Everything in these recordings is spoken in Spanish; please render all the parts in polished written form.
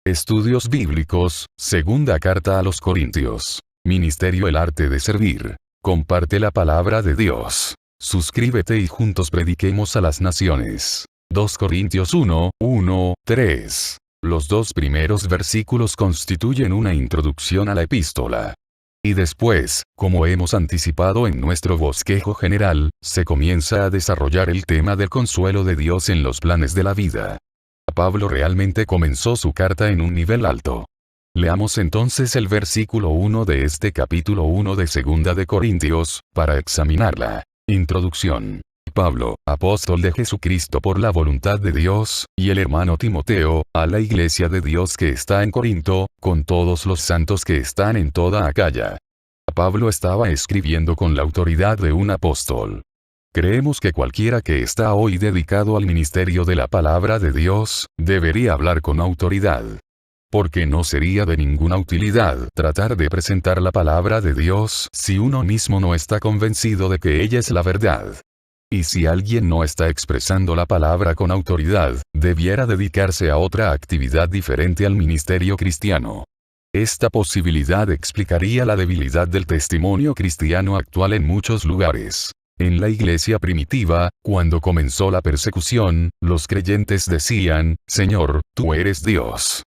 Estudios Bíblicos, Segunda Carta a los Corintios. Ministerio El Arte de Servir. Comparte la palabra de Dios. Suscríbete y juntos prediquemos a las naciones. 2 Corintios 1, 1, 3. Los dos primeros versículos constituyen una introducción a la epístola. Y después, como hemos anticipado en nuestro bosquejo general, se comienza a desarrollar el tema del consuelo de Dios en los planes de la vida. Pablo realmente comenzó su carta en un nivel alto. Leamos entonces el versículo 1 de este capítulo 1 de 2 de Corintios, para examinarla. Introducción. Pablo, apóstol de Jesucristo por la voluntad de Dios, y el hermano Timoteo, a la iglesia de Dios que está en Corinto, con todos los santos que están en toda Acaya. Pablo estaba escribiendo con la autoridad de un apóstol. Creemos que cualquiera que está hoy dedicado al ministerio de la palabra de Dios, debería hablar con autoridad. Porque no sería de ninguna utilidad tratar de presentar la palabra de Dios si uno mismo no está convencido de que ella es la verdad. Y si alguien no está expresando la palabra con autoridad, debiera dedicarse a otra actividad diferente al ministerio cristiano. Esta posibilidad explicaría la debilidad del testimonio cristiano actual en muchos lugares. En la iglesia primitiva, cuando comenzó la persecución, los creyentes decían, Señor, tú eres Dios.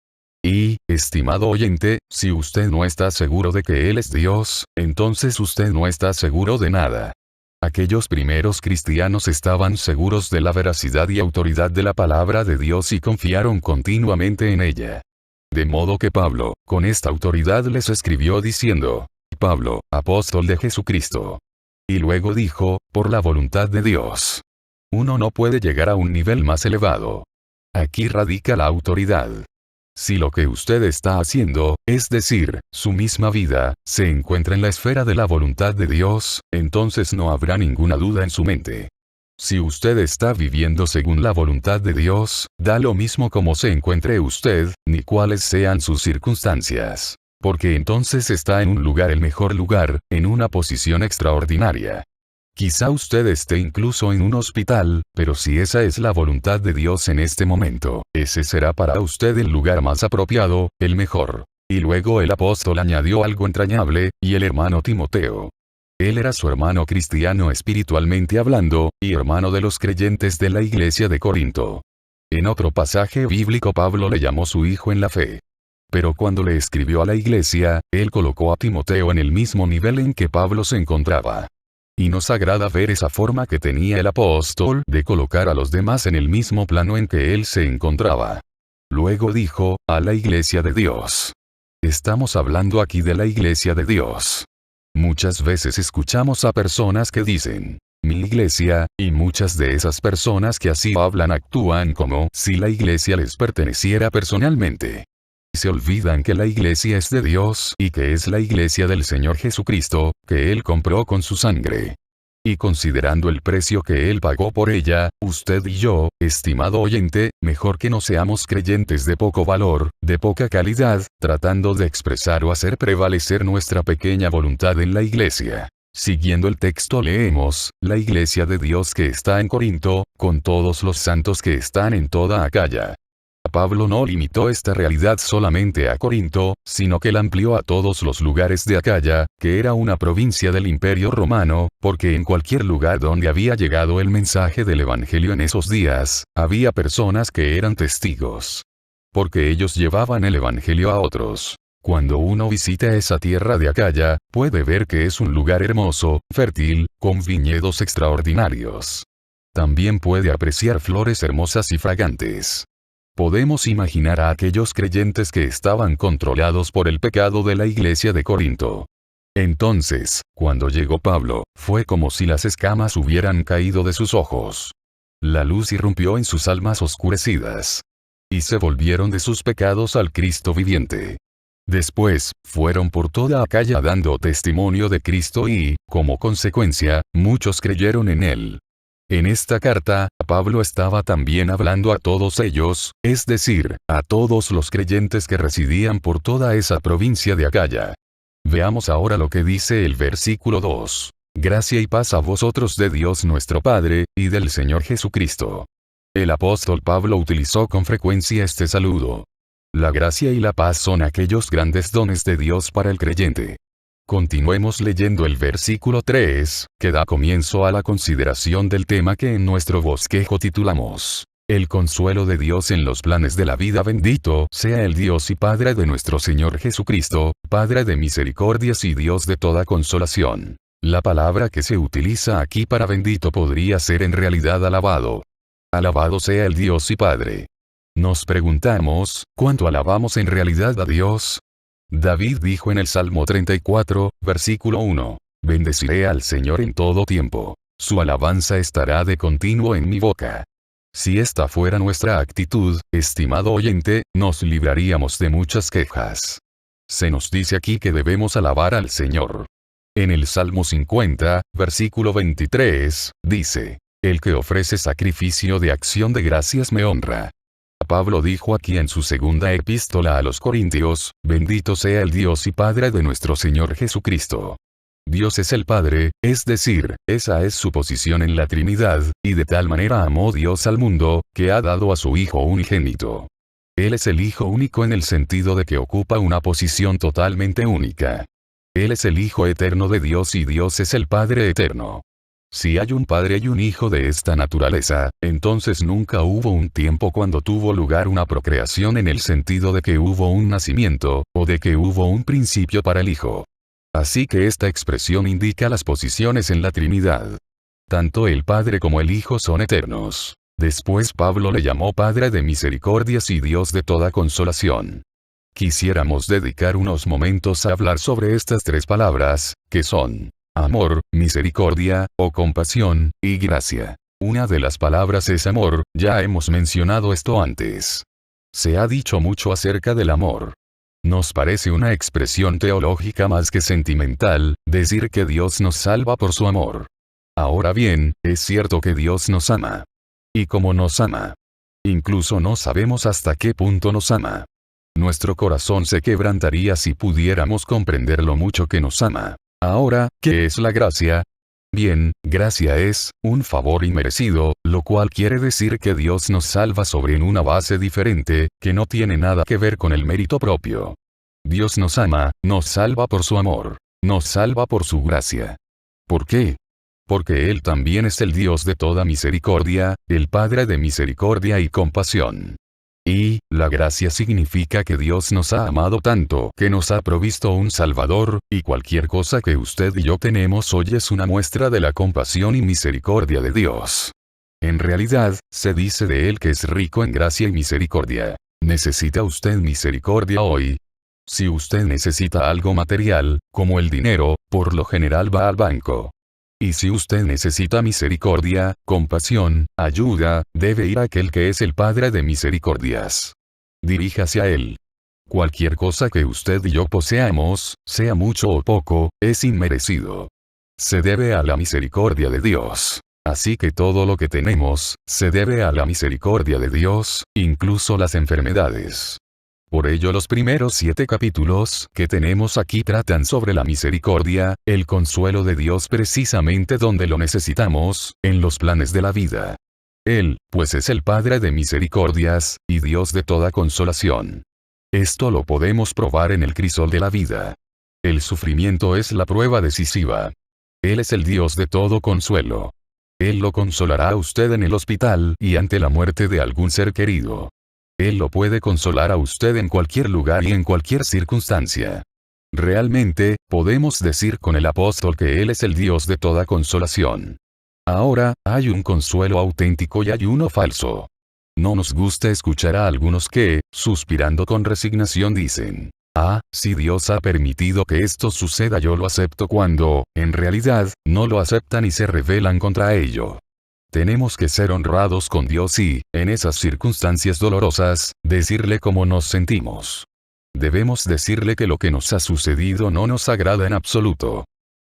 Y, estimado oyente, si usted no está seguro de que Él es Dios, entonces usted no está seguro de nada. Aquellos primeros cristianos estaban seguros de la veracidad y autoridad de la palabra de Dios y confiaron continuamente en ella. De modo que Pablo, con esta autoridad les escribió diciendo, Pablo, apóstol de Jesucristo. Y luego dijo, por la voluntad de Dios. Uno no puede llegar a un nivel más elevado. Aquí radica la autoridad. Si lo que usted está haciendo, es decir, su misma vida, se encuentra en la esfera de la voluntad de Dios, entonces no habrá ninguna duda en su mente. Si usted está viviendo según la voluntad de Dios, da lo mismo cómo se encuentre usted, ni cuáles sean sus circunstancias. Porque entonces está en un lugar, el mejor lugar, en una posición extraordinaria. Quizá usted esté incluso en un hospital, pero si esa es la voluntad de Dios en este momento, ese será para usted el lugar más apropiado, el mejor. Y luego el apóstol añadió algo entrañable, y el hermano Timoteo. Él era su hermano cristiano espiritualmente hablando, y hermano de los creyentes de la iglesia de Corinto. En otro pasaje bíblico Pablo le llamó su hijo en la fe. Pero cuando le escribió a la iglesia, él colocó a Timoteo en el mismo nivel en que Pablo se encontraba. Y nos agrada ver esa forma que tenía el apóstol de colocar a los demás en el mismo plano en que él se encontraba. Luego dijo, a la iglesia de Dios. Estamos hablando aquí de la iglesia de Dios. Muchas veces escuchamos a personas que dicen, mi iglesia, y muchas de esas personas que así hablan actúan como si la iglesia les perteneciera personalmente. Se olvidan que la iglesia es de Dios y que es la iglesia del Señor Jesucristo, que Él compró con su sangre. Y considerando el precio que Él pagó por ella, usted y yo, estimado oyente, mejor que no seamos creyentes de poco valor, de poca calidad, tratando de expresar o hacer prevalecer nuestra pequeña voluntad en la iglesia. Siguiendo el texto leemos, la iglesia de Dios que está en Corinto, con todos los santos que están en toda Acaya. Pablo no limitó esta realidad solamente a Corinto, sino que la amplió a todos los lugares de Acaya, que era una provincia del Imperio Romano, porque en cualquier lugar donde había llegado el mensaje del Evangelio en esos días, había personas que eran testigos. Porque ellos llevaban el Evangelio a otros. Cuando uno visita esa tierra de Acaya, puede ver que es un lugar hermoso, fértil, con viñedos extraordinarios. También puede apreciar flores hermosas y fragantes. Podemos imaginar a aquellos creyentes que estaban controlados por el pecado de la iglesia de Corinto. Entonces, cuando llegó Pablo, fue como si las escamas hubieran caído de sus ojos. La luz irrumpió en sus almas oscurecidas. Y se volvieron de sus pecados al Cristo viviente. Después, fueron por toda Acaya dando testimonio de Cristo y, como consecuencia, muchos creyeron en Él. En esta carta, Pablo estaba también hablando a todos ellos, es decir, a todos los creyentes que residían por toda esa provincia de Acaya. Veamos ahora lo que dice el versículo 2. Gracia y paz a vosotros de Dios nuestro Padre, y del Señor Jesucristo. El apóstol Pablo utilizó con frecuencia este saludo. La gracia y la paz son aquellos grandes dones de Dios para el creyente. Continuemos leyendo el versículo 3, que da comienzo a la consideración del tema que en nuestro bosquejo titulamos El consuelo de Dios en los planes de la vida. Bendito sea el Dios y Padre de nuestro Señor Jesucristo, Padre de misericordias y Dios de toda consolación. La palabra que se utiliza aquí para bendito podría ser en realidad alabado. Alabado sea el Dios y Padre. Nos preguntamos, ¿cuánto alabamos en realidad a Dios? David dijo en el Salmo 34, versículo 1, Bendeciré al Señor en todo tiempo. Su alabanza estará de continuo en mi boca. Si esta fuera nuestra actitud, estimado oyente, nos libraríamos de muchas quejas. Se nos dice aquí que debemos alabar al Señor. En el Salmo 50, versículo 23, dice, El que ofrece sacrificio de acción de gracias me honra. Pablo dijo aquí en su segunda epístola a los Corintios, Bendito sea el Dios y Padre de nuestro Señor Jesucristo. Dios es el Padre, es decir, esa es su posición en la Trinidad, y de tal manera amó Dios al mundo, que ha dado a su Hijo unigénito. Él es el Hijo único en el sentido de que ocupa una posición totalmente única. Él es el Hijo eterno de Dios y Dios es el Padre eterno. Si hay un padre y un hijo de esta naturaleza, entonces nunca hubo un tiempo cuando tuvo lugar una procreación en el sentido de que hubo un nacimiento, o de que hubo un principio para el hijo. Así que esta expresión indica las posiciones en la Trinidad. Tanto el Padre como el Hijo son eternos. Después Pablo le llamó Padre de misericordias y Dios de toda consolación. Quisiéramos dedicar unos momentos a hablar sobre estas tres palabras, que son amor, misericordia, o compasión, y gracia. Una de las palabras es amor, ya hemos mencionado esto antes. Se ha dicho mucho acerca del amor. Nos parece una expresión teológica más que sentimental, decir que Dios nos salva por su amor. Ahora bien, es cierto que Dios nos ama. ¿Y cómo nos ama? Incluso no sabemos hasta qué punto nos ama. Nuestro corazón se quebrantaría si pudiéramos comprender lo mucho que nos ama. Ahora, ¿qué es la gracia? Bien, gracia es un favor inmerecido, lo cual quiere decir que Dios nos salva sobre una base diferente, que no tiene nada que ver con el mérito propio. Dios nos ama, nos salva por su amor, nos salva por su gracia. ¿Por qué? Porque Él también es el Dios de toda misericordia, el Padre de misericordia y compasión. Y, la gracia significa que Dios nos ha amado tanto que nos ha provisto un Salvador, y cualquier cosa que usted y yo tenemos hoy es una muestra de la compasión y misericordia de Dios. En realidad, se dice de Él que es rico en gracia y misericordia. ¿Necesita usted misericordia hoy? Si usted necesita algo material, como el dinero, por lo general va al banco. Y si usted necesita misericordia, compasión, ayuda, debe ir a aquel que es el Padre de misericordias. Diríjase a Él. Cualquier cosa que usted y yo poseamos, sea mucho o poco, es inmerecido. Se debe a la misericordia de Dios. Así que todo lo que tenemos, se debe a la misericordia de Dios, incluso las enfermedades. Por ello los primeros 7 capítulos que tenemos aquí tratan sobre la misericordia, el consuelo de Dios precisamente donde lo necesitamos, en los planes de la vida. Él, pues es el Padre de misericordias, y Dios de toda consolación. Esto lo podemos probar en el crisol de la vida. El sufrimiento es la prueba decisiva. Él es el Dios de todo consuelo. Él lo consolará a usted en el hospital y ante la muerte de algún ser querido. Él lo puede consolar a usted en cualquier lugar y en cualquier circunstancia. Realmente, podemos decir con el apóstol que Él es el Dios de toda consolación. Ahora, hay un consuelo auténtico y hay uno falso. No nos gusta escuchar a algunos que, suspirando con resignación dicen, si Dios ha permitido que esto suceda yo lo acepto cuando, en realidad, no lo aceptan y se rebelan contra ello. Tenemos que ser honrados con Dios y, en esas circunstancias dolorosas, decirle cómo nos sentimos. Debemos decirle que lo que nos ha sucedido no nos agrada en absoluto.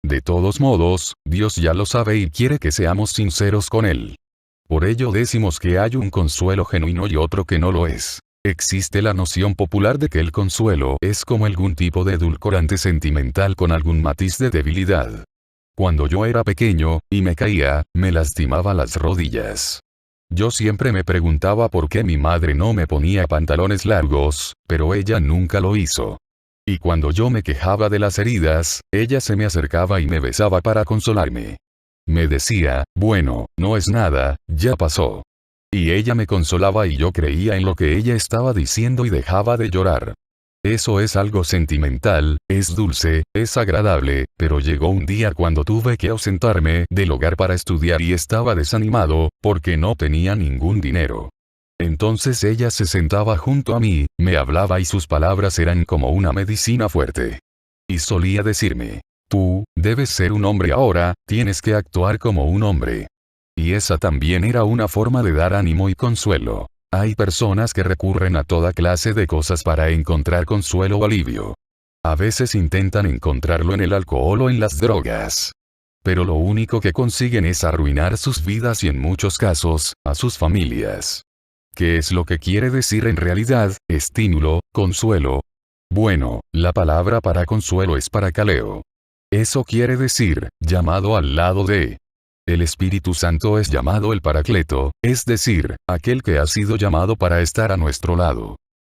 De todos modos, Dios ya lo sabe y quiere que seamos sinceros con Él. Por ello decimos que hay un consuelo genuino y otro que no lo es. Existe la noción popular de que el consuelo es como algún tipo de edulcorante sentimental con algún matiz de debilidad. Cuando yo era pequeño, y me caía, me lastimaba las rodillas. Yo siempre me preguntaba por qué mi madre no me ponía pantalones largos, pero ella nunca lo hizo. Y cuando yo me quejaba de las heridas, ella se me acercaba y me besaba para consolarme. Me decía, bueno, no es nada, ya pasó. Y ella me consolaba y yo creía en lo que ella estaba diciendo y dejaba de llorar. Eso es algo sentimental, es dulce, es agradable, pero llegó un día cuando tuve que ausentarme del hogar para estudiar y estaba desanimado, porque no tenía ningún dinero. Entonces ella se sentaba junto a mí, me hablaba y sus palabras eran como una medicina fuerte. Y solía decirme, tú, debes ser un hombre ahora, tienes que actuar como un hombre. Y esa también era una forma de dar ánimo y consuelo. Hay personas que recurren a toda clase de cosas para encontrar consuelo o alivio. A veces intentan encontrarlo en el alcohol o en las drogas. Pero lo único que consiguen es arruinar sus vidas y en muchos casos, a sus familias. ¿Qué es lo que quiere decir en realidad, estímulo, consuelo? Bueno, la palabra para consuelo es paracaleo. Eso quiere decir, llamado al lado de. El Espíritu Santo es llamado el Paracleto, es decir, aquel que ha sido llamado para estar a nuestro lado.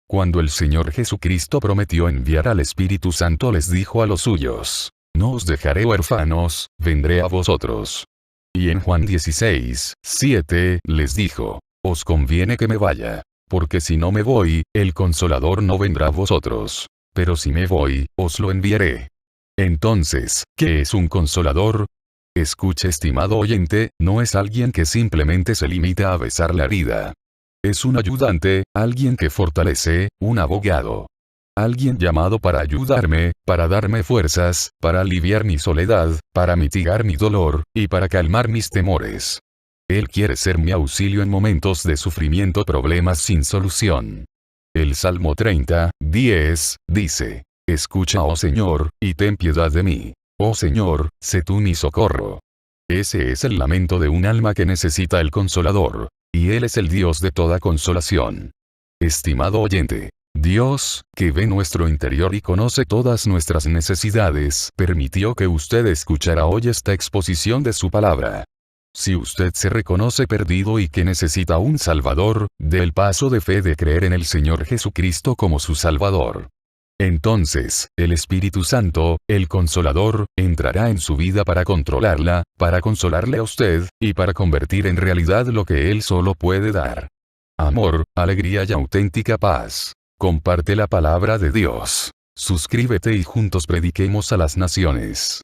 Cuando el Señor Jesucristo prometió enviar al Espíritu Santo les dijo a los suyos, no os dejaré huérfanos, vendré a vosotros. Y en Juan 16:7 les dijo, os conviene que me vaya, porque si no me voy, el Consolador no vendrá a vosotros. Pero si me voy, os lo enviaré. Entonces, ¿qué es un consolador? Escuche, estimado oyente, no es alguien que simplemente se limita a besar la herida. Es un ayudante, alguien que fortalece, un abogado. Alguien llamado para ayudarme, para darme fuerzas, para aliviar mi soledad, para mitigar mi dolor, y para calmar mis temores. Él quiere ser mi auxilio en momentos de sufrimiento, problemas sin solución. El Salmo 30:10 dice, escucha, oh Señor, y ten piedad de mí. Oh Señor, sé tú mi socorro. Ese es el lamento de un alma que necesita el Consolador, y Él es el Dios de toda consolación. Estimado oyente, Dios, que ve nuestro interior y conoce todas nuestras necesidades, permitió que usted escuchara hoy esta exposición de su palabra. Si usted se reconoce perdido y que necesita un Salvador, dé el paso de fe de creer en el Señor Jesucristo como su Salvador. Entonces, el Espíritu Santo, el Consolador, entrará en su vida para controlarla, para consolarle a usted, y para convertir en realidad lo que Él solo puede dar. Amor, alegría y auténtica paz. Comparte la palabra de Dios. Suscríbete y juntos prediquemos a las naciones.